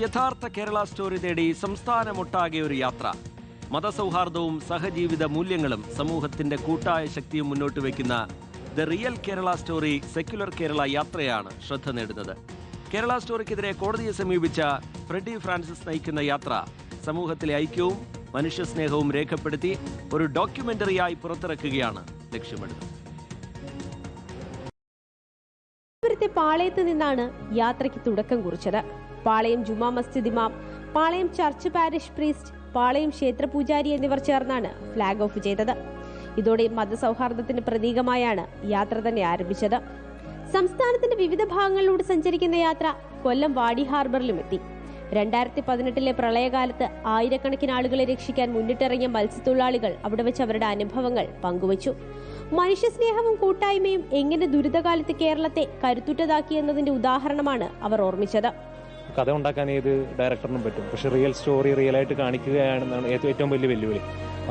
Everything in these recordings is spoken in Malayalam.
യഥാർത്ഥ കേരള സ്റ്റോറി തേടി സംസ്ഥാനമൊട്ടാകെ ഒരു യാത്ര. മതസൗഹാർദ്ദവും സഹജീവിത മൂല്യങ്ങളും സമൂഹത്തിന്റെ കൂട്ടായ ശക്തിയും മുന്നോട്ട് വയ്ക്കുന്ന the real Kerala story secular Kerala യാത്രയാണ് ശ്രദ്ധ നേടുന്നത്. കേരള സ്റ്റോറിക്കെതിരെ കോടതിയെ സമീപിച്ച ഫ്രെഡി ഫ്രാൻസിസ് നയിക്കുന്ന യാത്ര സമൂഹത്തിലെ ഐക്യവും മനുഷ്യസ്നേഹവും രേഖപ്പെടുത്തി ഒരു ഡോക്യുമെന്ററിയായി പുറത്തിറക്കുകയാണ് ലക്ഷ്യമിടുന്നത്. പാളയത്ത് നിന്നാണ് യാത്രയ്ക്ക് തുടക്കം കുറിച്ചത്. പാളയം ജുമാ മസ്ജിദ് ഇമാം, പാളയം ചർച്ച് പാരിഷ് പ്രീസ്റ്റ്, പാളയം ക്ഷേത്ര പൂജാരി എന്നിവർ ചേർന്നാണ് ഫ്ളാഗ് ഓഫ് ചെയ്തത്. ഇതോടെ മതസൗഹാർദ്ദത്തിന്റെ പ്രതീകമായാണ് യാത്ര തന്നെ ആരംഭിച്ചത്. സംസ്ഥാനത്തിന്റെ വിവിധ ഭാഗങ്ങളിലൂടെ സഞ്ചരിക്കുന്ന യാത്ര കൊല്ലം വാടി ഹാർബറിലും എത്തി. 2018 പ്രളയകാലത്ത് ആയിരക്കണക്കിന് ആളുകളെ രക്ഷിക്കാൻ മുന്നിട്ടിറങ്ങിയ മത്സ്യത്തൊഴിലാളികൾ അവിടെ വെച്ച് അവരുടെ അനുഭവങ്ങൾ പങ്കുവച്ചു. മനുഷ്യസ്നേഹവും കൂട്ടായ്മയും എങ്ങനെ ദുരിതകാലത്ത് കേരളത്തെ കരുത്തുറ്റതാക്കി എന്നതിന്റെ ഉദാഹരണമാണ് അവർ ഓർമ്മിച്ചത്. കഥ ഉണ്ടാക്കാൻ ഏത് ഡയറക്ടറിനും പറ്റും, പക്ഷെ റിയൽ സ്റ്റോറി റിയലായിട്ട് കാണിക്കുകയാണെന്നാണ് ഏറ്റവും വലിയ വെല്ലുവിളി.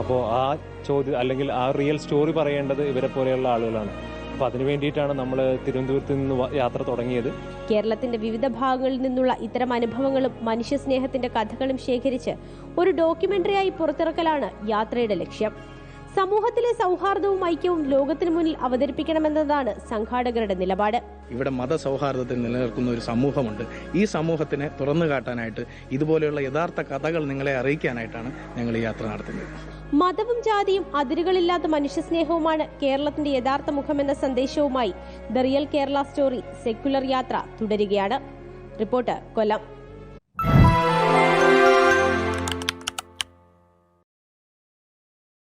അപ്പോൾ ആ ചോദ്യം അല്ലെങ്കിൽ ആ റിയൽ സ്റ്റോറി പറയേണ്ടത് ഇവരെ പോലെയുള്ള ആളുകളാണ്. അപ്പോൾ അതിനു വേണ്ടിയിട്ടാണ് നമ്മൾ തിരുവനന്തപുരത്ത് നിന്ന് യാത്ര തുടങ്ങിയത്. കേരളത്തിന്റെ വിവിധ ഭാഗങ്ങളിൽ നിന്നുള്ള ഇത്തരം അനുഭവങ്ങളും മനുഷ്യസ്നേഹത്തിന്റെ കഥകളും ശേഖരിച്ച് ഒരു ഡോക്യുമെന്ററിയായി പുറത്തിറക്കലാണ് യാത്രയുടെ ലക്ഷ്യം. സമൂഹത്തിലെ സൗഹാർദ്ദവും ഐക്യവും ലോകത്തിന് മുന്നിൽ അവതരിപ്പിക്കണമെന്നതാണ് സംഘാടകരുടെ നിലപാട്. ഇവിടെ മതസൗഹാർദ്ദത്തിൽ നിലനിൽക്കുന്ന ഒരു സമൂഹമുണ്ട്. ഈ സമൂഹത്തിനെ തുറന്നു കാട്ടാനായിട്ട് ഇതുപോലെയുള്ള യഥാർത്ഥ കഥകൾ നിങ്ങളെ അറിയിക്കാനായിട്ടാണ് ഞങ്ങൾ ഈ യാത്ര നടത്തുന്നത്. മതവും ജാതിയും അതിരുകളില്ലാത്ത മനുഷ്യസ്നേഹവുമാണ് കേരളത്തിന്റെ യഥാർത്ഥ മുഖമെന്ന സന്ദേശവുമായി the real Kerala story secular യാത്ര തുടരുകയാണ്. റിപ്പോർട്ടർ, കൊല്ലം.